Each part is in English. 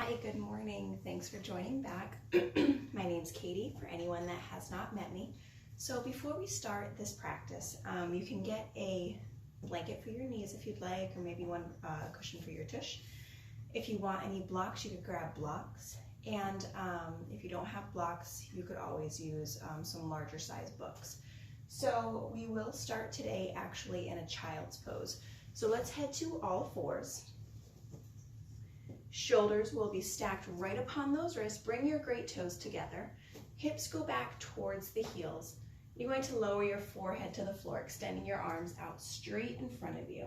Hi, good morning. Thanks for joining back. My name's Katie, for anyone that has not met me. So before we start this practice, you can get a blanket for your knees if you'd like, or maybe one cushion for your tush. If you want any blocks, you could grab blocks. And if you don't have blocks, you could always use some larger size books. So we will start today actually in a child's pose. So let's head to all fours. Shoulders will be stacked right upon those wrists. Bring your great toes together. Hips go back towards the heels. You're going to lower your forehead to the floor, extending your arms out straight in front of you.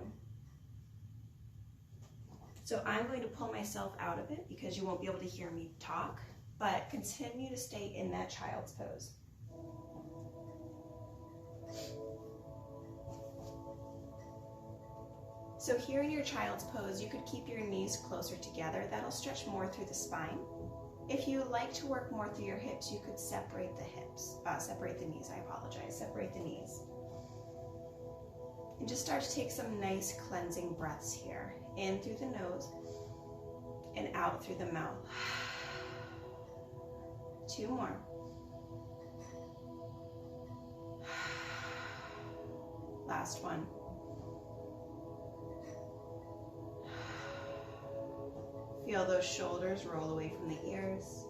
So I'm going to pull myself out of it because you won't be able to hear me talk, but continue to stay in that child's pose. So here in your child's pose, you could keep your knees closer together. That'll stretch more through the spine. If you like to work more through your hips, you could separate the knees, separate the knees. And just start to take some nice cleansing breaths here. In through the nose and out through the mouth. 2 more. Last one. Feel those shoulders roll away from the ears.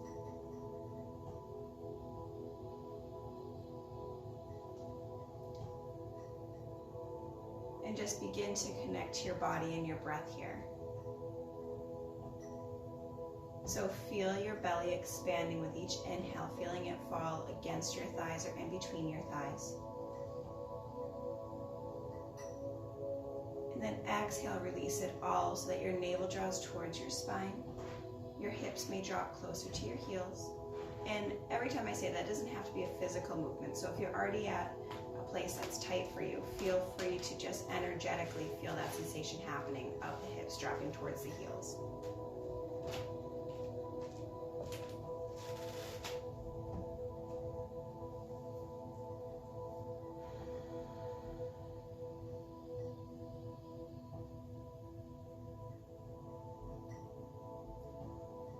And just begin to connect your body and your breath here. So feel your belly expanding with each inhale, feeling it fall against your thighs or in between your thighs. And then exhale, release it all so that your navel draws towards your spine. Your hips may drop closer to your heels. And every time I say that, it doesn't have to be a physical movement. So if you're already at a place that's tight for you, feel free to just energetically feel that sensation happening of the hips dropping towards the heels.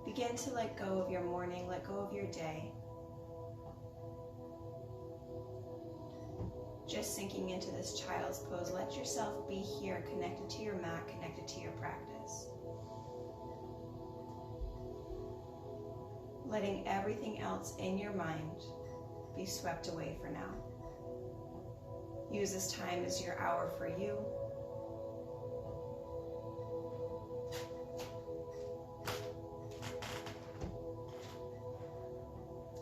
Begin to let go of your morning, let go of your day. Just sinking into this child's pose, let yourself be here, connected to your mat, connected to your practice. Letting everything else in your mind be swept away for now. Use this time as your hour for you.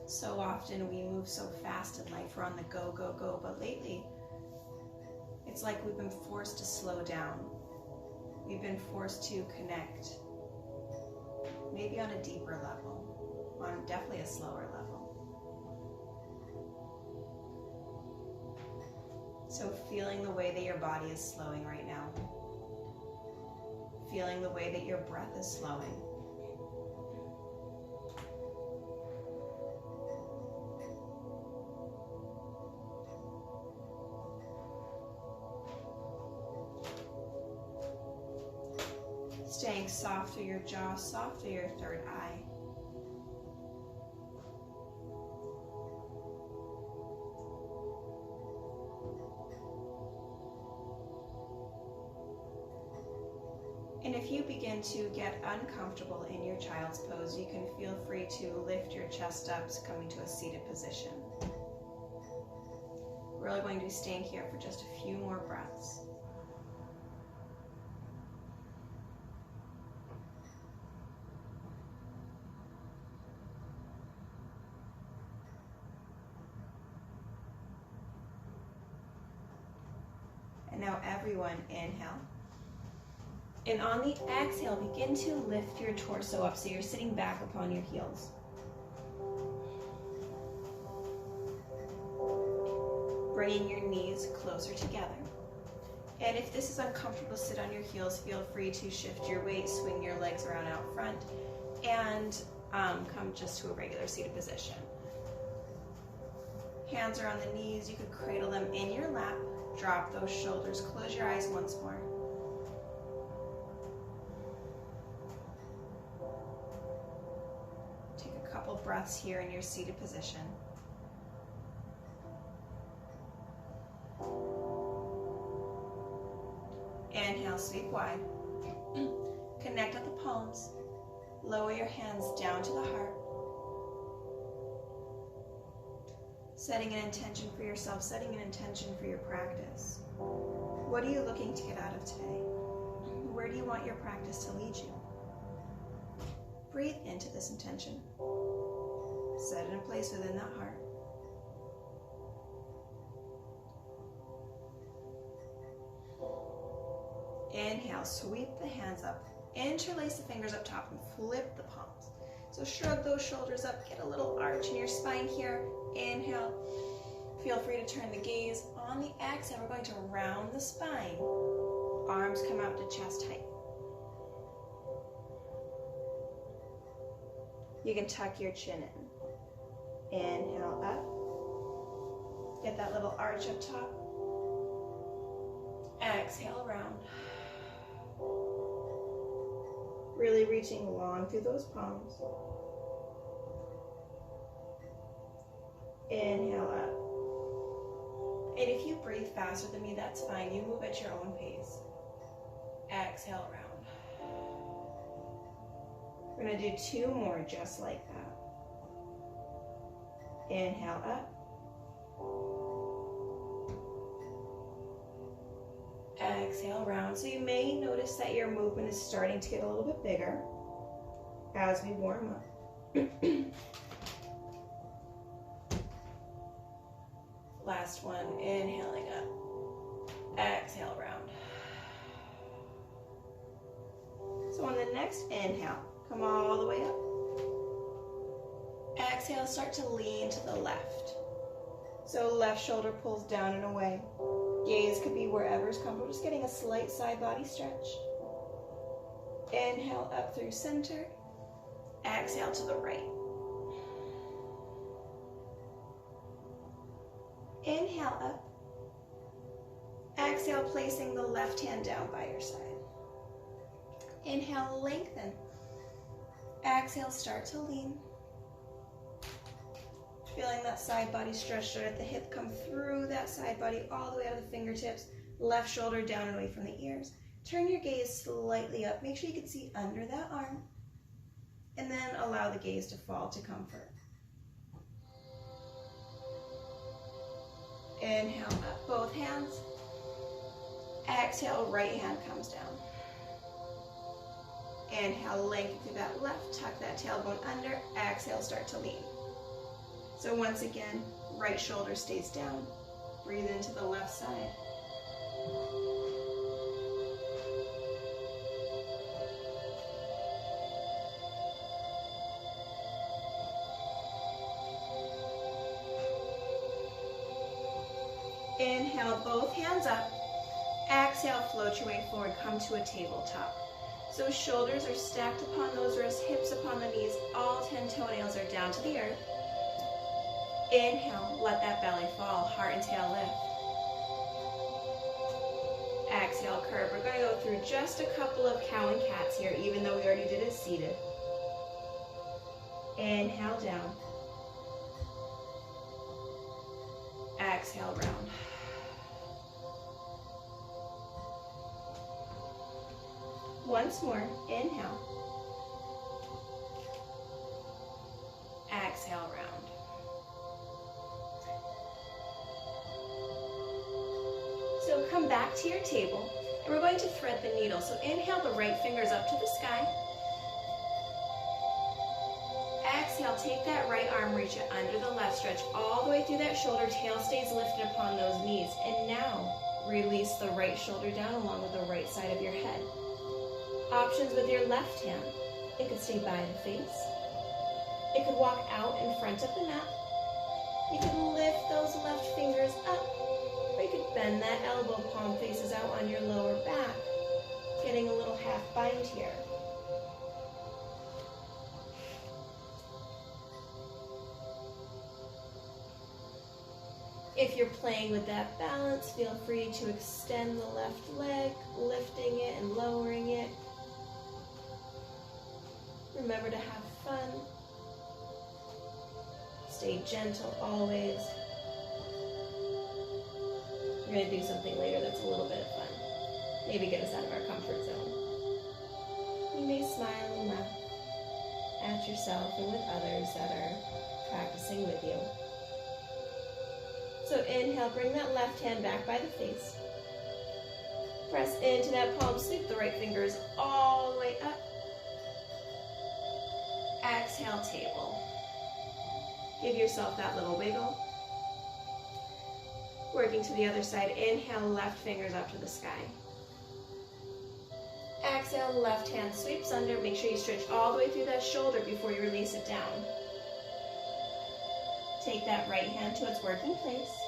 So often we move so fast in life, we're on the go, go, go, but lately it's like we've been forced to slow down. We've been forced to connect, maybe on a deeper level, on definitely a slower level. So feeling the way that your body is slowing right now, feeling the way that your breath is slowing. Staying soft through your jaw, soft through your third eye. And if you begin to get uncomfortable in your child's pose, you can feel free to lift your chest up, coming to a seated position. We're really going to be staying here for just a few more breaths. And now everyone, inhale. And on the exhale, begin to lift your torso up so you're sitting back upon your heels. Bringing your knees closer together. And if this is uncomfortable to sit on your heels, feel free to shift your weight, swing your legs around out front, and come just to a regular seated position. Hands are on the knees. You could cradle them in your lap. Drop those shoulders. Close your eyes once more. breaths here in your seated position. Inhale, sweep wide. Connect at the palms. Lower your hands down to the heart. Setting an intention for yourself, setting an intention for your practice. What are you looking to get out of today? Where do you want your practice to lead you? Breathe into this intention. Set it in place within that heart. Inhale, sweep the hands up. Interlace the fingers up top and flip the palms. So shrug those shoulders up, get a little arch in your spine here. Inhale. Feel free to turn the gaze. On the exhale, we're going to round the spine. Arms come out to chest height. You can tuck your chin in. Inhale up. Get that little arch up top. Exhale, round. Really reaching long through those palms. Inhale up. And if you breathe faster than me, that's fine. You move at your own pace. Exhale, round. We're going to do 2 more just like that. Inhale up. Exhale, round. So you may notice that your movement is starting to get a little bit bigger as we warm up. Last one, inhaling up. Exhale, round. So on the next inhale, come all the way up. Exhale, start to lean to the left. So left shoulder pulls down and away. Gaze could be wherever's comfortable, just getting a slight side body stretch. Inhale up through center. Exhale to the right. Inhale up. Exhale, placing the left hand down by your side. Inhale, lengthen. Exhale, start to lean. Feeling that side body stretch, start at the hip, come through that side body all the way out of the fingertips, left shoulder down and away from the ears. Turn your gaze slightly up. Make sure you can see under that arm. And then allow the gaze to fall to comfort. Inhale up, both hands. Exhale, right hand comes down. Inhale, lengthen through that left, tuck that tailbone under. Exhale, start to lean. So once again, right shoulder stays down. Breathe into the left side. Inhale, both hands up. Exhale, float your way forward, come to a tabletop. So shoulders are stacked upon those wrists, hips upon the knees, all 10 toenails are down to the earth. Inhale, let that belly fall, heart and tail lift. Exhale, curve. We're going to go through just a couple of cow and cats here, even though we already did it seated. Inhale, down. Exhale, round. Once more, inhale. Exhale, round. So come back to your table, and we're going to thread the needle. So inhale the right fingers up to the sky. Exhale, take that right arm, reach it under the left, stretch all the way through that shoulder, tail stays lifted upon those knees. And now, release the right shoulder down along with the right side of your head. Options with your left hand. It could stay by the face. It could walk out in front of the mat. You could lift those left fingers up. Or you could bend that elbow, palm faces out on your lower back, getting a little half bind here. If you're playing with that balance, feel free to extend the left leg, lifting it and lowering it. Remember to have fun. Stay gentle always. We're going to do something later that's a little bit of fun. Maybe get us out of our comfort zone. You may smile and laugh at yourself and with others that are practicing with you. So inhale, bring that left hand back by the face. Press into that palm, sweep the right fingers all the way up. Exhale, table. Give yourself that little wiggle. Working to the other side, inhale, left fingers up to the sky. Exhale, left hand sweeps under. Make sure you stretch all the way through that shoulder before you release it down. Take that right hand to its working place.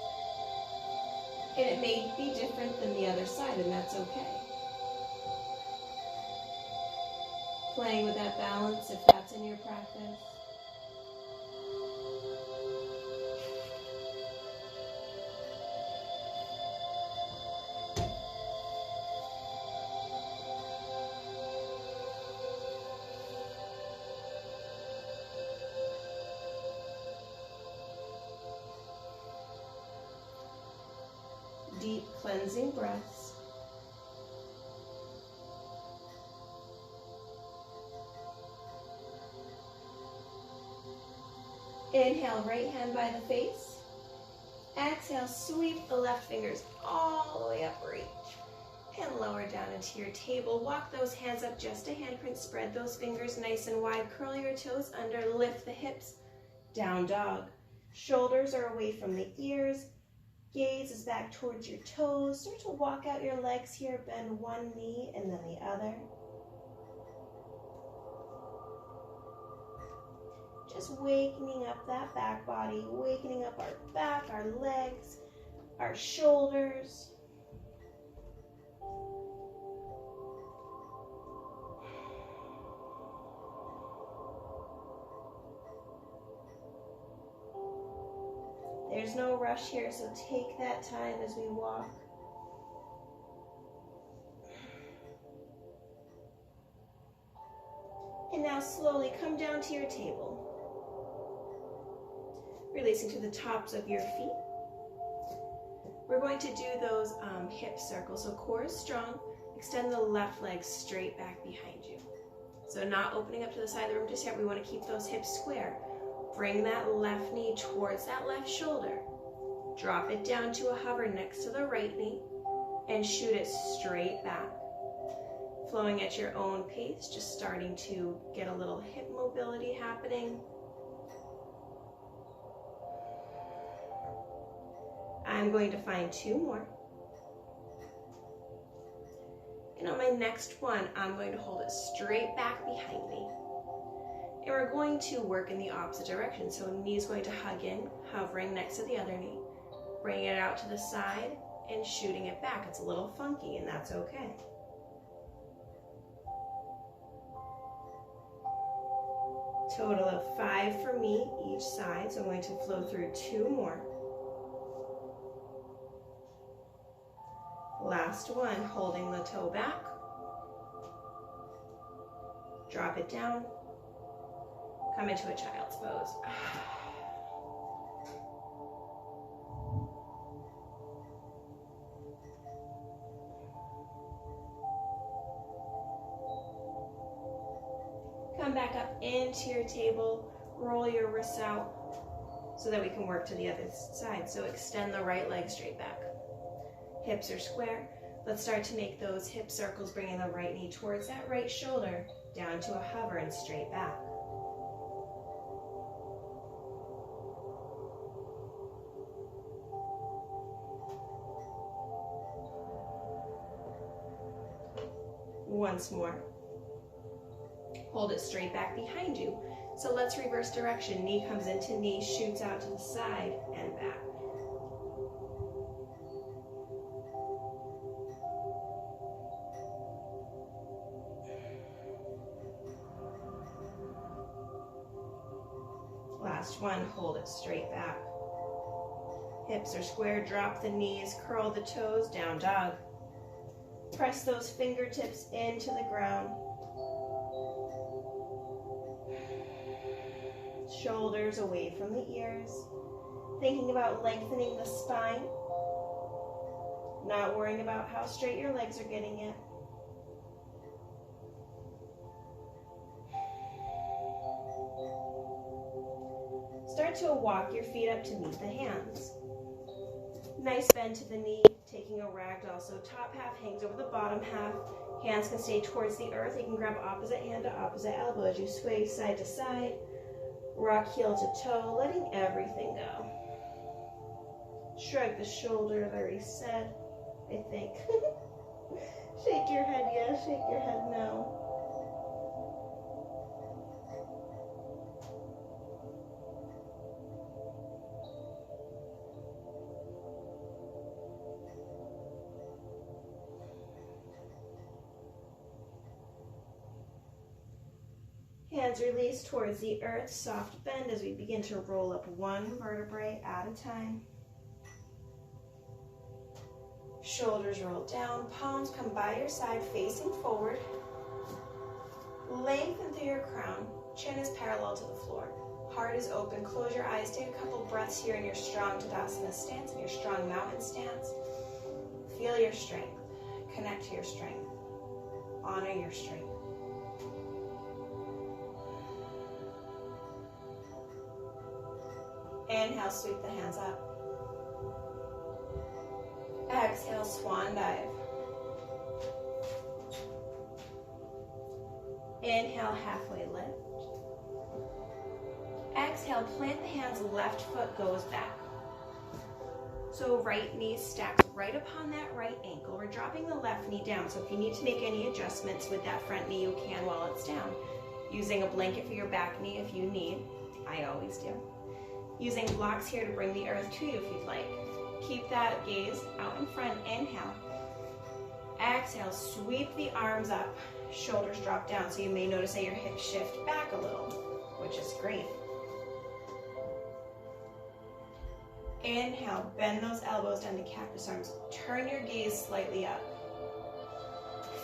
And it may be different than the other side, and that's okay. Playing with that balance if that's in your practice. Deep cleansing breaths. Inhale, right hand by the face. Exhale, sweep the left fingers all the way up, reach. And lower down into your table. Walk those hands up just a handprint. Spread those fingers nice and wide. Curl your toes under. Lift the hips. Down dog. Shoulders are away from the ears. Gaze is back towards your toes. Start to walk out your legs here. Bend one knee and then the other. Just wakening up that back body, wakening up our back, our legs, our shoulders. There's no rush here, so take that time as we walk. And now slowly come down to your table. Releasing to the tops of your feet. We're going to do those hip circles. So core is strong. Extend the left leg straight back behind you. So not opening up to the side of the room just yet. We want to keep those hips square. Bring that left knee towards that left shoulder. Drop it down to a hover next to the right knee and shoot it straight back. Flowing at your own pace, just starting to get a little hip mobility happening. I'm going to find two more. And on my next one, I'm going to hold it straight back behind me. And we're going to work in the opposite direction. So knee is going to hug in, hovering next to the other knee. Bringing it out to the side and shooting it back. It's a little funky, and that's okay. Total of 5 for me each side, so I'm going to flow through 2 more. Last one, holding the toe back. Drop it down. Come into a child's pose. Come back up into your table. Roll your wrists out so that we can work to the other side. So extend the right leg straight back. Hips are square. Let's start to make those hip circles, bringing the right knee towards that right shoulder, down to a hover and straight back. Once more. Hold it straight back behind you. So let's reverse direction. Knee comes into knee, shoots out to the side and back. Last one, hold it straight back. Hips are square, drop the knees, curl the toes, down dog. Press those fingertips into the ground. Shoulders away from the ears. Thinking about lengthening the spine. Not worrying about how straight your legs are getting yet. Start to walk your feet up to meet the hands. Nice bend to the knee, taking a ragdoll. So top half hangs over the bottom half. Hands can stay towards the earth. You can grab opposite hand to opposite elbow as you sway side to side. Rock heel to toe, letting everything go. Shrug the shoulders, I already said, I think. Shake your head yes, shake your head no. Hands release towards the earth, soft bend as we begin to roll up one vertebrae at a time. Shoulders roll down, palms come by your side, facing forward. Lengthen through your crown, chin is parallel to the floor. Heart is open, close your eyes, take a couple breaths here in your strong Tadasana stance, in your strong mountain stance. Feel your strength, connect to your strength, honor your strength. Inhale, sweep the hands up. Exhale, swan dive. Inhale, halfway lift. Exhale, plant the hands, left foot goes back. So right knee stacks right upon that right ankle. We're dropping the left knee down, so if you need to make any adjustments with that front knee, you can while it's down. Using a blanket for your back knee if you need. I always do. Using blocks here to bring the earth to you if you'd like. Keep that gaze out in front. Inhale. Exhale, sweep the arms up. Shoulders drop down, so you may notice that your hips shift back a little, which is great. Inhale, bend those elbows down to cactus arms. Turn your gaze slightly up.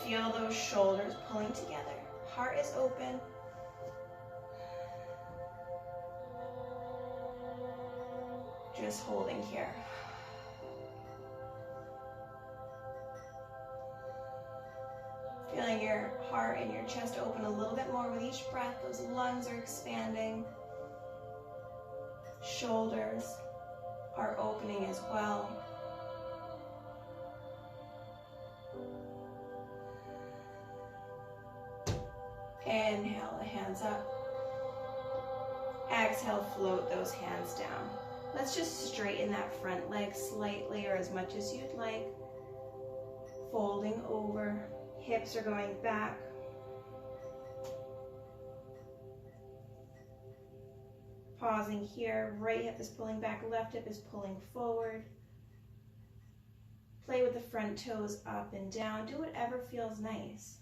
Feel those shoulders pulling together. Heart is open. Just holding here. Feeling your heart and your chest open a little bit more with each breath. Those lungs are expanding. Shoulders are opening as well. Inhale, the hands up. Exhale, float those hands down. Let's just straighten that front leg slightly or as much as you'd like. Folding over, hips are going back. Pausing here, right hip is pulling back, left hip is pulling forward. Play with the front toes up and down. Do whatever feels nice.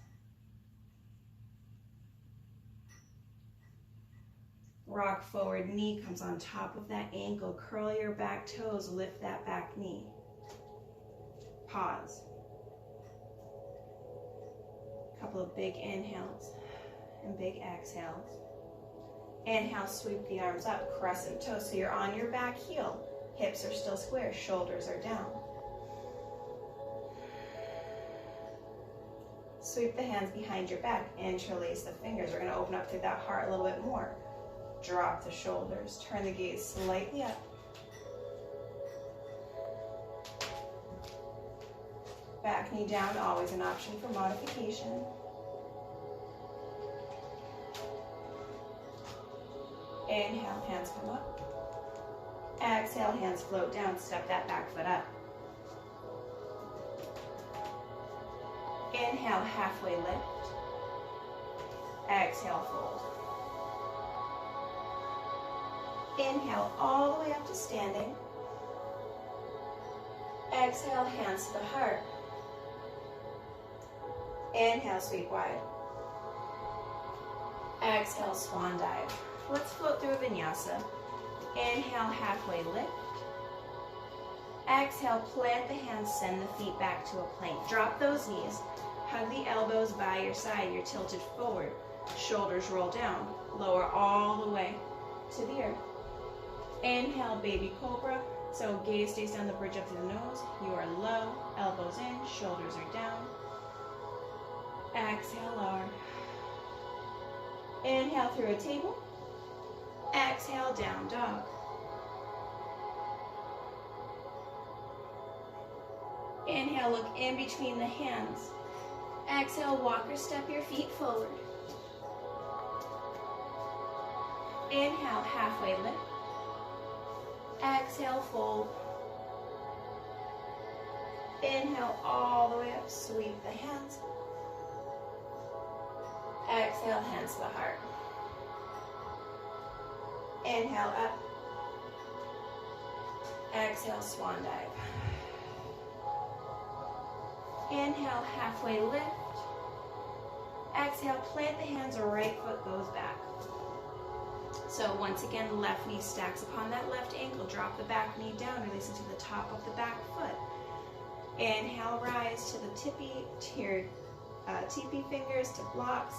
Rock forward, knee comes on top of that ankle. Curl your back toes, lift that back knee. Pause. Couple of big inhales and big exhales. Inhale, sweep the arms up, crescent toes, so you're on your back heel. Hips are still square, shoulders are down. Sweep the hands behind your back, interlace the fingers. We're gonna open up through that heart a little bit more. Drop the shoulders, turn the gaze slightly up. Back knee down, always an option for modification. Inhale, hands come up. Exhale, hands float down, step that back foot up. Inhale, halfway lift. Exhale, fold. Inhale, all the way up to standing. Exhale, hands to the heart. Inhale, sweep wide. Exhale, swan dive. Let's float through a vinyasa. Inhale, halfway lift. Exhale, plant the hands, send the feet back to a plank. Drop those knees. Hug the elbows by your side. You're tilted forward. Shoulders roll down. Lower all the way. to the earth. Inhale, baby cobra. So gaze stays down the bridge of the nose. You are low, elbows in, shoulders are down. Exhale, lower. Inhale through a table. Exhale, down dog. Inhale, look in between the hands. Exhale, walk or step your feet forward. Inhale, halfway lift. Exhale, fold. Inhale, all the way up, sweep the hands. Exhale, hands to the heart. Inhale, up. Exhale, swan dive. Inhale, halfway lift. Exhale, plant the hands, right foot goes back. So once again, left knee stacks upon that left ankle. Drop the back knee down, release it to the top of the back foot. Inhale, rise to the teepee fingers to blocks,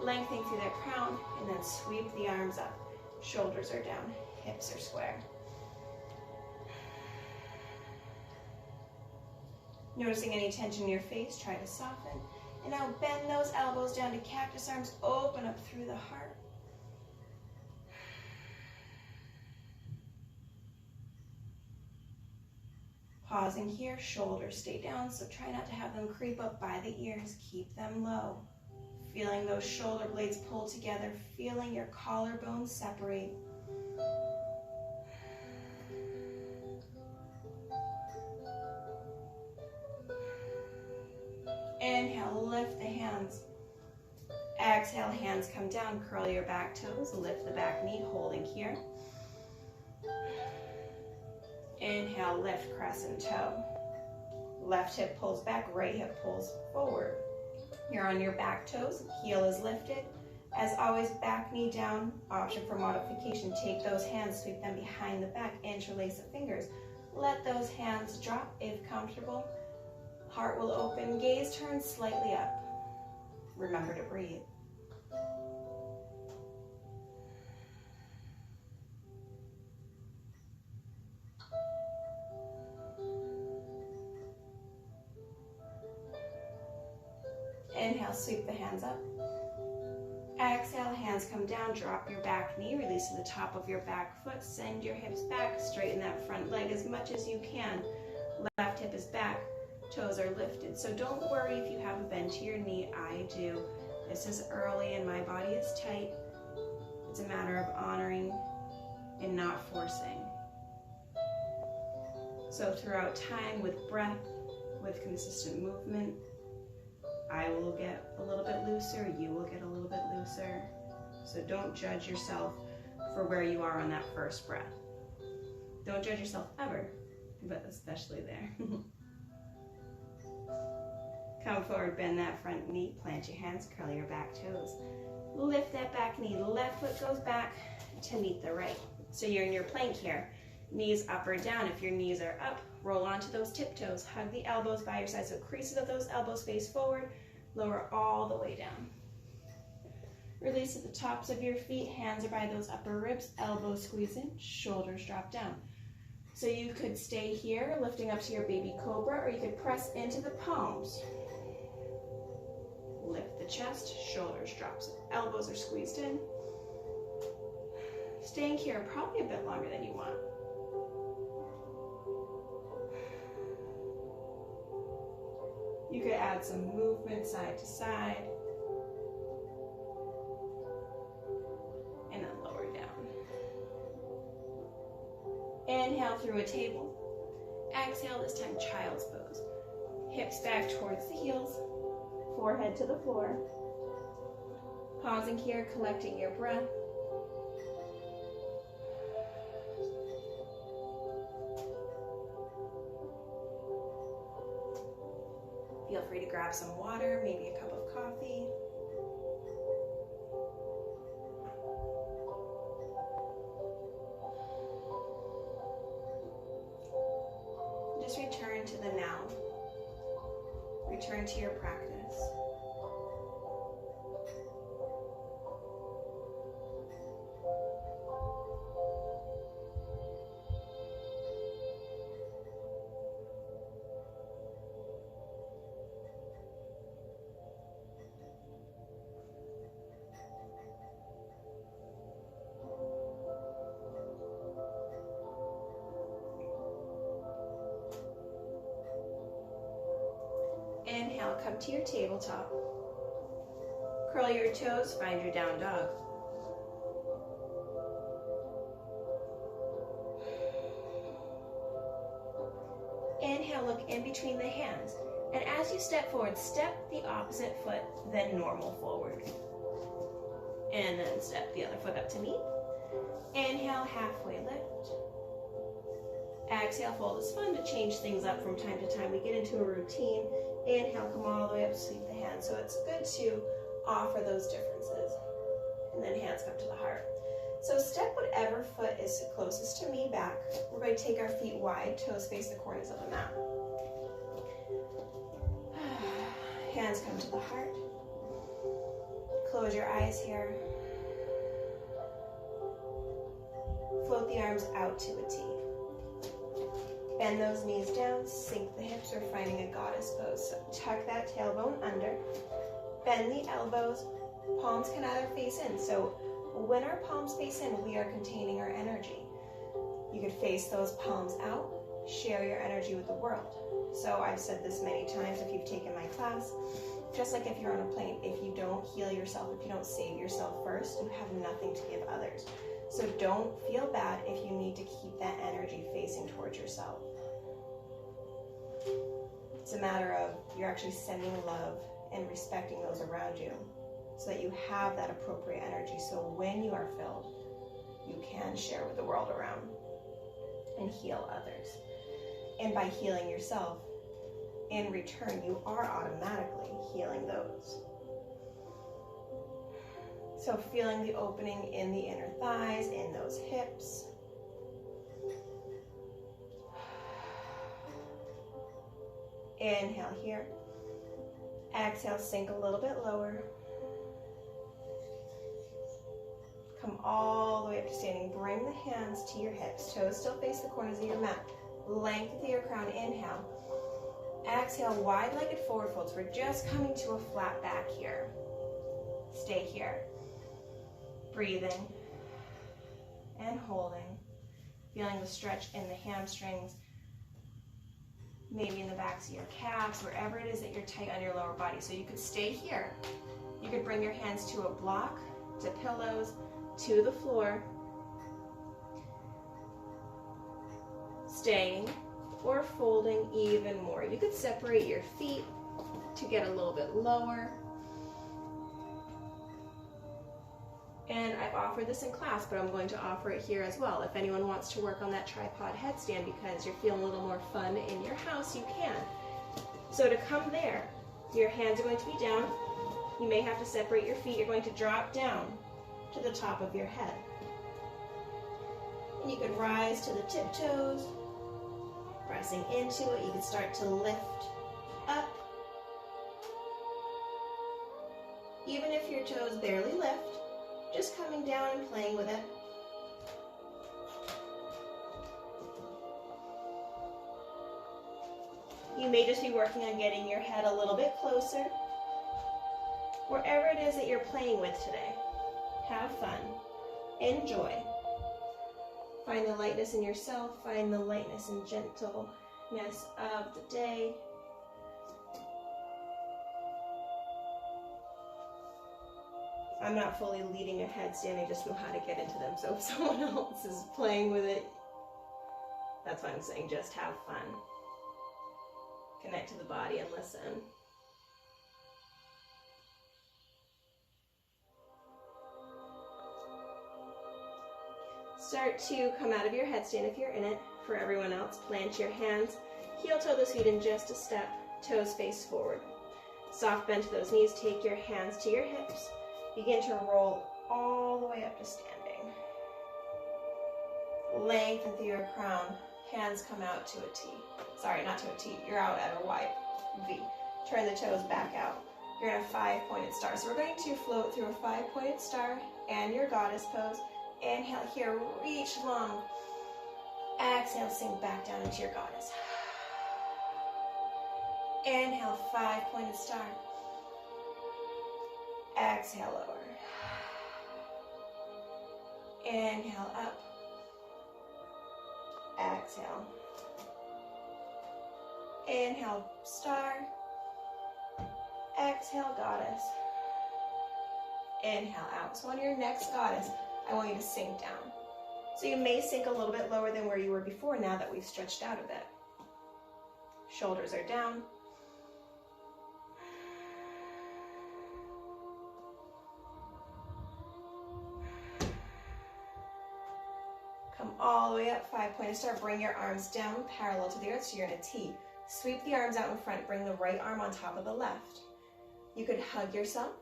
lengthening through that crown, and then sweep the arms up. Shoulders are down, hips are square. Noticing any tension in your face, try to soften. And now bend those elbows down to cactus arms, open up through the heart. Pausing here, shoulders stay down, so try not to have them creep up by the ears. Keep them low. Feeling those shoulder blades pull together, feeling your collarbones separate. Inhale, lift the hands. Exhale, hands come down, curl your back toes, lift the back knee, holding here. Inhale, lift, crescent toe. Left hip pulls back, right hip pulls forward. You're on your back toes, heel is lifted. As always, back knee down, option for modification. Take those hands, sweep them behind the back, interlace the fingers. Let those hands drop if comfortable. Heart will open, gaze turns slightly up. Remember to breathe. Inhale, sweep the hands up. Exhale, hands come down, drop your back knee, release to the top of your back foot, send your hips back, straighten that front leg as much as you can. Left hip is back, toes are lifted. So don't worry if you have a bend to your knee, I do. This is early and my body is tight. It's a matter of honoring and not forcing. So throughout time, with breath, with consistent movement, I will get a little bit looser, you will get a little bit looser. So don't judge yourself for where you are on that first breath. Don't judge yourself ever, but especially there. Come forward, bend that front knee, plant your hands, curl your back toes. Lift that back knee, left foot goes back to meet the right. So you're in your plank here. Knees up or down. If your knees are up, roll onto those tiptoes. Hug the elbows by your side, so creases of those elbows face forward. Lower all the way down. Release at the tops of your feet. Hands are by those upper ribs. Elbows squeeze in. Shoulders drop down. So you could stay here, lifting up to your baby cobra, or you could press into the palms. Lift the chest. Shoulders drops. Elbows are squeezed in. Staying here probably a bit longer than you want. You could add some movement side to side. And then lower down. Inhale through a table. Exhale, this time child's pose. Hips back towards the heels. Forehead to the floor. Pausing here, collecting your breath. Feel free to grab some water, maybe a cup of coffee. Just return to the now. Return to your practice. come to your tabletop. Curl your toes, find your down dog. Inhale, look in between the hands. And as you step forward, step the opposite foot, then normal forward. And then step the other foot up to meet. Inhale, halfway lift. Exhale, fold. It's fun to change things up from time to time. We get into a routine. Inhale, come all the way up, sweep the hands. So it's good to offer those differences. And then hands come to the heart. So step whatever foot is closest to me back. We're going to take our feet wide, toes face the corners of the mat. Hands come to the heart. Close your eyes here. Float the arms out to a T. Bend those knees down, sink the hips. We're finding a goddess pose. So tuck that tailbone under. Bend the elbows. Palms can either face in. So when our palms face in, we are containing our energy. You could face those palms out, share your energy with the world. So I've said this many times if you've taken my class, just like if you're on a plane, if you don't heal yourself, if you don't save yourself first, you have nothing to give others. So don't feel bad if you need to keep that energy facing towards yourself. It's a matter of you're actually sending love and respecting those around you so that you have that appropriate energy. So when you are filled, you can share with the world around and heal others. And by healing yourself, in return, you are automatically healing those. So feeling the opening in the inner thighs, in those hips. Inhale here. Exhale, sink a little bit lower. Come all the way up to standing. Bring the hands to your hips. Toes still face the corners of your mat. Lengthen through your crown. Inhale. Exhale, wide-legged forward folds. We're just coming to a flat back here. Stay here. Breathing and holding. Feeling the stretch in the hamstrings, maybe in the backs of your calves, wherever it is that you're tight on your lower body. So you could stay here. You could bring your hands to a block, to pillows, to the floor. Staying or folding even more. You could separate your feet to get a little bit lower. And I've offered this in class, but I'm going to offer it here as well. If anyone wants to work on that tripod headstand because you're feeling a little more fun in your house, you can. So to come there, your hands are going to be down. You may have to separate your feet. You're going to drop down to the top of your head. And you could rise to the tiptoes, pressing into it. You can start to lift up. Even if your toes barely lift, just coming down and playing with it. You may just be working on getting your head a little bit closer. Wherever it is that you're playing with today, have fun, enjoy. Find the lightness in yourself, find the lightness and gentleness of the day. I'm not fully leading a headstand, I just know how to get into them. So if someone else is playing with it, that's why I'm saying just have fun. Connect to the body and listen. Start to come out of your headstand if you're in it. For everyone else, plant your hands, heel toe those feet in just a step, toes face forward. Soft bend to those knees, take your hands to your hips. Begin to roll all the way up to standing. Lengthen through your crown. Hands come out to a T. Sorry, not to a T. You're out at a wide V. Turn the toes back out. You're in a 5-pointed star. So we're going to float through a 5-pointed star and your goddess pose. Inhale here, reach long. Exhale, sink back down into your goddess. Inhale, 5-pointed star. Exhale, lower. Inhale, up. Exhale. Inhale, star. Exhale, goddess. Inhale out. So on your next goddess, I want you to sink down. So you may sink a little bit lower than where you were before now that we've stretched out a bit. Shoulders are down. Come all the way up, 5-pointed star. Bring your arms down parallel to the earth, so you're in a T. Sweep the arms out in front. Bring the right arm on top of the left. You could hug yourself.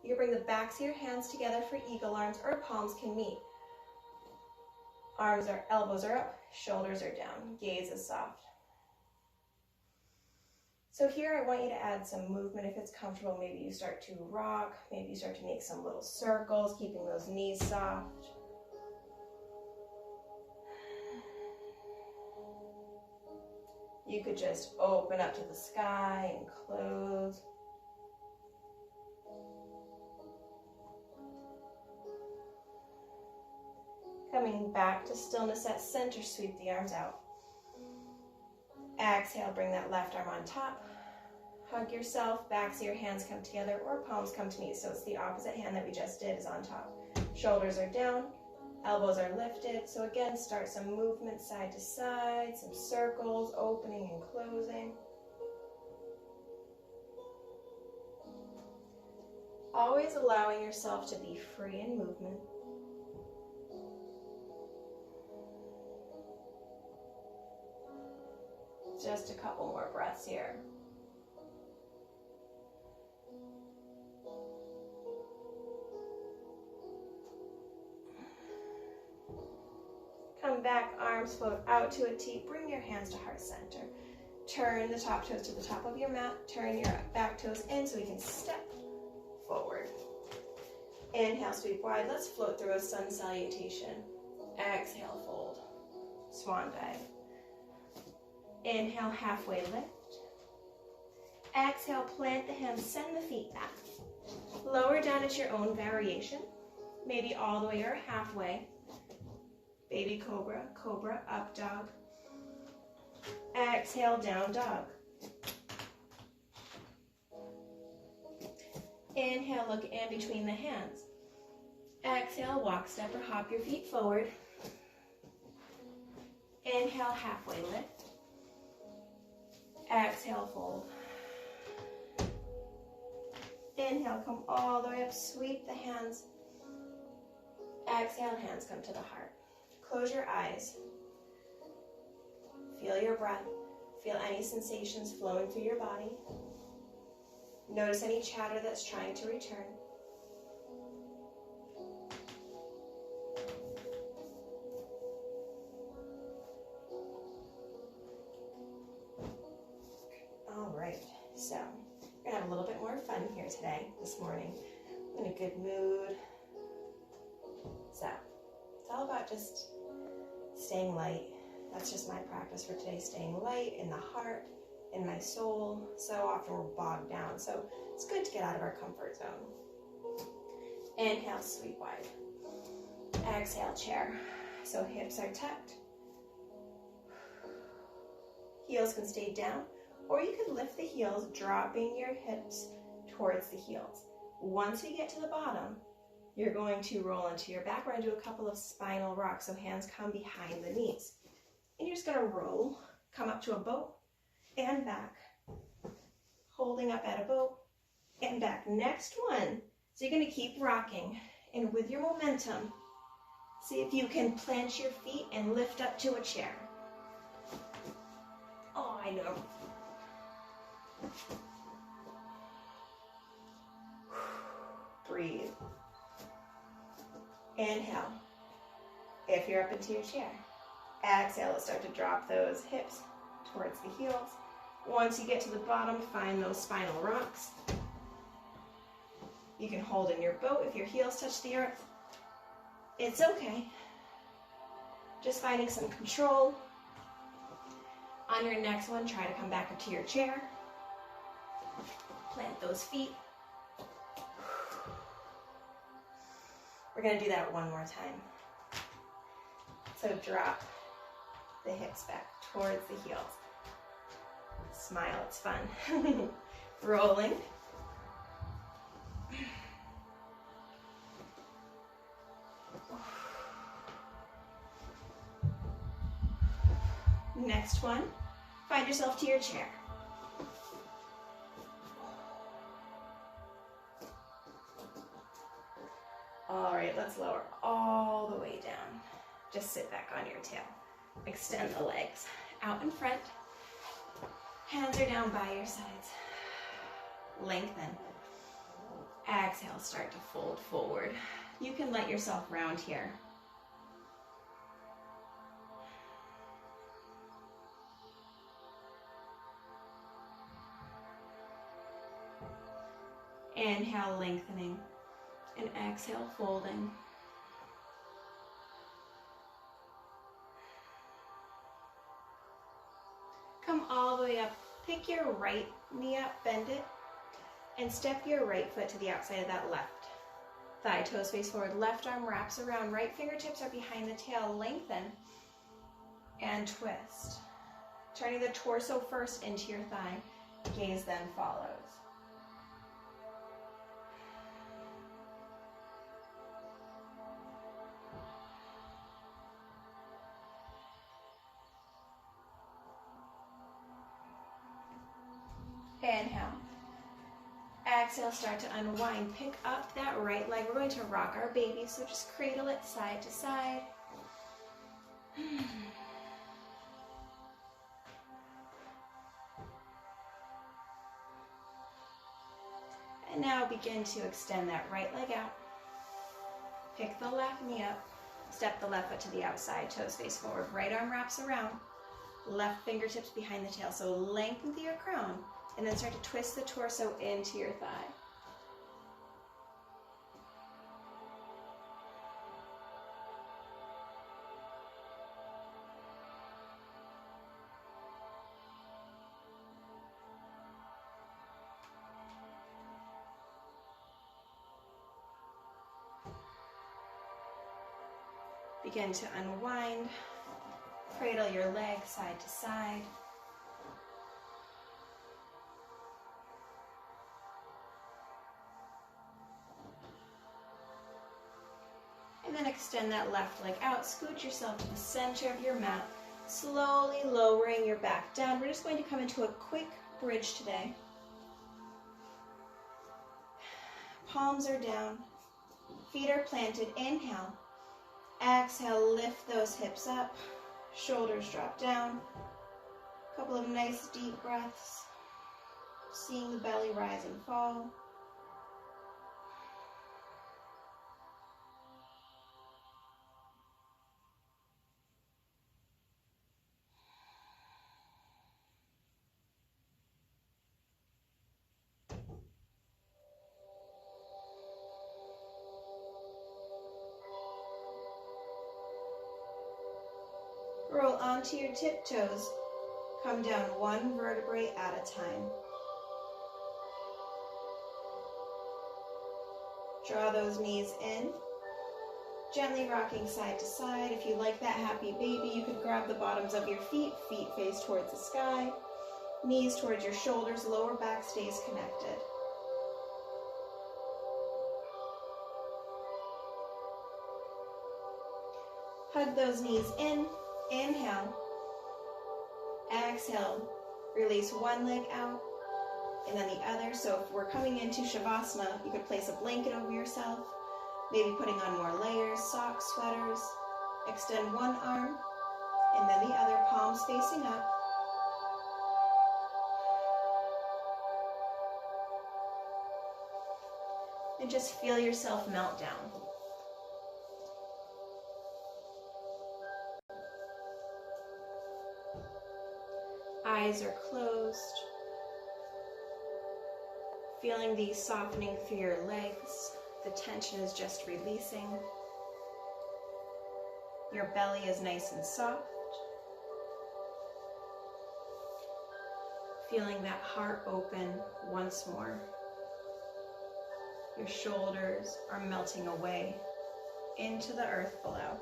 You can bring the backs of your hands together for eagle arms, or palms can meet. Elbows are up, shoulders are down, gaze is soft. So here I want you to add some movement if it's comfortable. Maybe you start to rock, maybe you start to make some little circles, keeping those knees soft. You could just open up to the sky and close. Coming back to stillness at center, sweep the arms out. Exhale, bring that left arm on top. Hug yourself, backs of your hands come together or palms come to meet. So it's the opposite hand that we just did is on top. Shoulders are down, elbows are lifted. So again, start some movement side to side, some circles, opening and closing. Always allowing yourself to be free in movement. Just a couple more breaths here. Come back, arms float out to a T. Bring your hands to heart center. Turn the top toes to the top of your mat. Turn your back toes in so we can step forward. Inhale, sweep wide. Let's float through a sun salutation. Exhale, fold. Swan dive. Inhale, halfway lift. Exhale, plant the hands, send the feet back. Lower down at your own variation, maybe all the way or halfway. Baby cobra, cobra, up dog. Exhale, down dog. Inhale, look in between the hands. Exhale, walk, step, or hop your feet forward. Inhale, halfway lift. Exhale, fold. Inhale, come all the way up, sweep the hands. Exhale, hands come to the heart. Close your eyes. Feel your breath. Feel any sensations flowing through your body. Notice any chatter that's trying to return. So we're gonna have a little bit more fun here today, this morning. I'm in a good mood. So it's all about just staying light. That's just my practice for today, staying light in the heart, in my soul. So often we're bogged down, so it's good to get out of our comfort zone. Inhale, sweep wide. Exhale, chair. So hips are tucked. Heels can stay down. Or you could lift the heels, dropping your hips towards the heels. Once you get to the bottom, you're going to roll into your back. We're going to do a couple of spinal rocks, so hands come behind the knees. And you're just going to roll, come up to a boat, and back. Holding up at a boat, and back. Next one. So you're going to keep rocking. And with your momentum, see if you can plant your feet and lift up to a chair. Oh, I know. Breathe. Inhale. If you're up into your chair. Exhale, let's start to drop those hips towards the heels. Once you get to the bottom, find those spinal rocks. You can hold in your boat if your heels touch the earth. It's okay. Just finding some control. On your next one, try to come back up to your chair. Plant those feet. We're going to do that one more time. So drop the hips back towards the heels. Smile, it's fun. Rolling. Next one, find yourself to your chair. All right, let's lower all the way down. Just sit back on your tail. Extend the legs out in front. Hands are down by your sides. Lengthen. Exhale, start to fold forward. You can let yourself round here. Inhale, lengthening, and exhale, folding. Come all the way up. Pick your right knee up, bend it, and step your right foot to the outside of that left thigh. Toes face forward, left arm wraps around, right fingertips are behind the tail. Lengthen and twist. Turning the torso first into your thigh. Gaze then follows. Inhale. Exhale, start to unwind. Pick up that right leg. We're going to rock our baby, so just cradle it side to side. And now begin to extend that right leg out. Pick the left knee up. Step the left foot to the outside. Toes face forward. Right arm wraps around. Left fingertips behind the tail. So lengthen through your crown. And then start to twist the torso into your thigh. Begin to unwind. Cradle your legs side to side. And then extend that left leg out. Scoot yourself to the center of your mat. Slowly lowering your back down. We're just going to come into a quick bridge today. Palms are down. Feet are planted. Inhale. Exhale, lift those hips up. Shoulders drop down. A couple of nice deep breaths. Seeing the belly rise and fall. Roll onto your tiptoes. Come down one vertebrae at a time. Draw those knees in. Gently rocking side to side. If you like that happy baby, you could grab the bottoms of your feet. Feet face towards the sky. Knees towards your shoulders. Lower back stays connected. Hug those knees in. Inhale. Exhale. Release one leg out and then the other. So if we're coming into Shavasana, you could place a blanket over yourself, maybe putting on more layers, socks, sweaters. Extend one arm and then the other, palms facing up. And just feel yourself melt down. Eyes are closed. Feeling the softening through your legs. The tension is just releasing. Your belly is nice and soft. Feeling that heart open once more. Your shoulders are melting away into the earth below.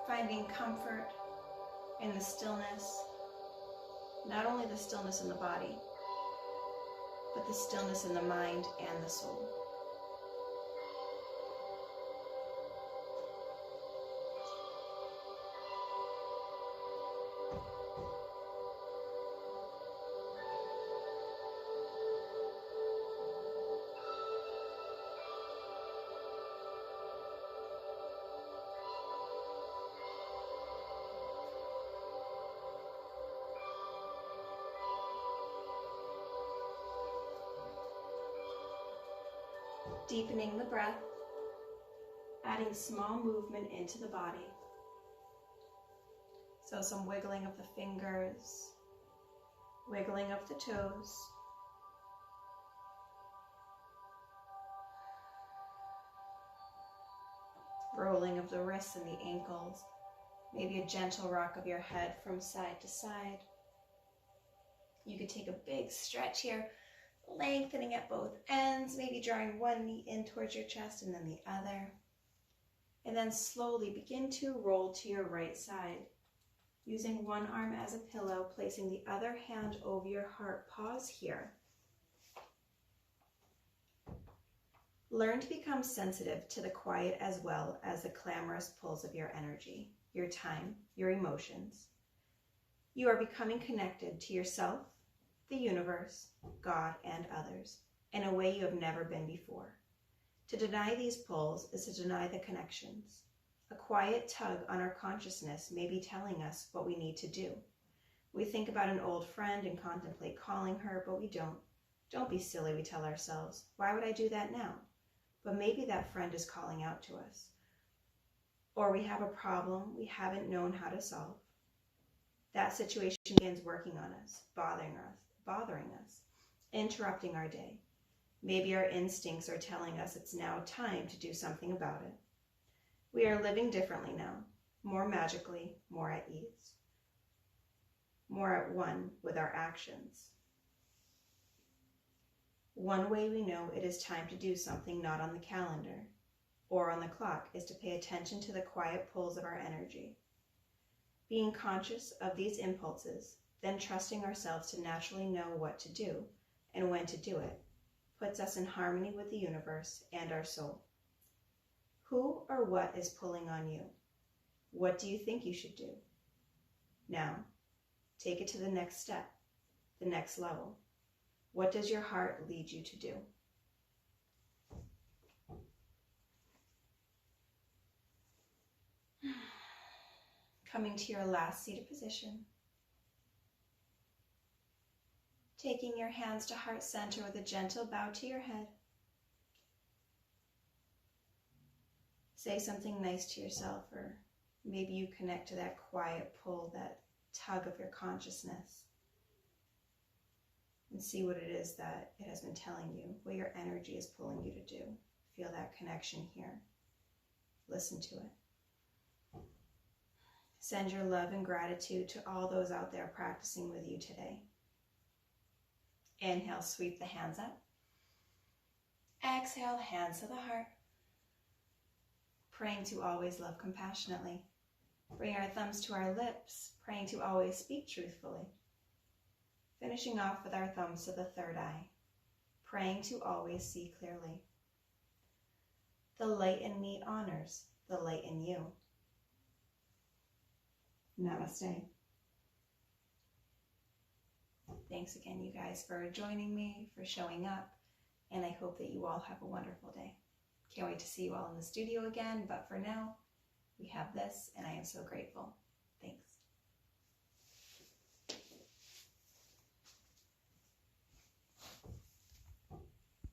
finding comfort in the stillness, not only the stillness in the body, but the stillness in the mind and the soul. Deepening the breath, adding small movement into the body. So some wiggling of the fingers, wiggling of the toes. Rolling of the wrists and the ankles. Maybe a gentle rock of your head from side to side. You could take a big stretch here, lengthening at both ends, maybe drawing one knee in towards your chest and then the other. And then slowly begin to roll to your right side. Using one arm as a pillow, placing the other hand over your heart. Pause here. Learn to become sensitive to the quiet as well as the clamorous pulls of your energy, your time, your emotions. You are becoming connected to yourself, the universe, God, and others in a way you have never been before. To deny these pulls is to deny the connections. A quiet tug on our consciousness may be telling us what we need to do. We think about an old friend and contemplate calling her, but we don't. Don't be silly, we tell ourselves. Why would I do that now? But maybe that friend is calling out to us. Or we have a problem we haven't known how to solve. That situation begins working on us, bothering us, interrupting our day. Maybe our instincts are telling us it's now time to do something about it. We are living differently now, more magically, more at ease, more at one with our actions. One way we know it is time to do something not on the calendar or on the clock is to pay attention to the quiet pulls of our energy. Being conscious of these impulses, then trusting ourselves to naturally know what to do and when to do it, puts us in harmony with the universe and our soul. Who or what is pulling on you? What do you think you should do? Now, take it to the next step, the next level. What does your heart lead you to do? Coming to your last seated position. Taking your hands to heart center with a gentle bow to your head. Say something nice to yourself, or maybe you connect to that quiet pull, that tug of your consciousness, and see what it is that it has been telling you, what your energy is pulling you to do. Feel that connection here. Listen to it. Send your love and gratitude to all those out there practicing with you today. Inhale, sweep the hands up. Exhale, hands to the heart. Praying to always love compassionately. Bring our thumbs to our lips, praying to always speak truthfully. Finishing off with our thumbs to the third eye, praying to always see clearly. The light in me honors the light in you. Namaste. Thanks again, you guys, for joining me, for showing up, and I hope that you all have a wonderful day. Can't wait to see you all in the studio again, but for now, we have this, and I am so grateful. Thanks.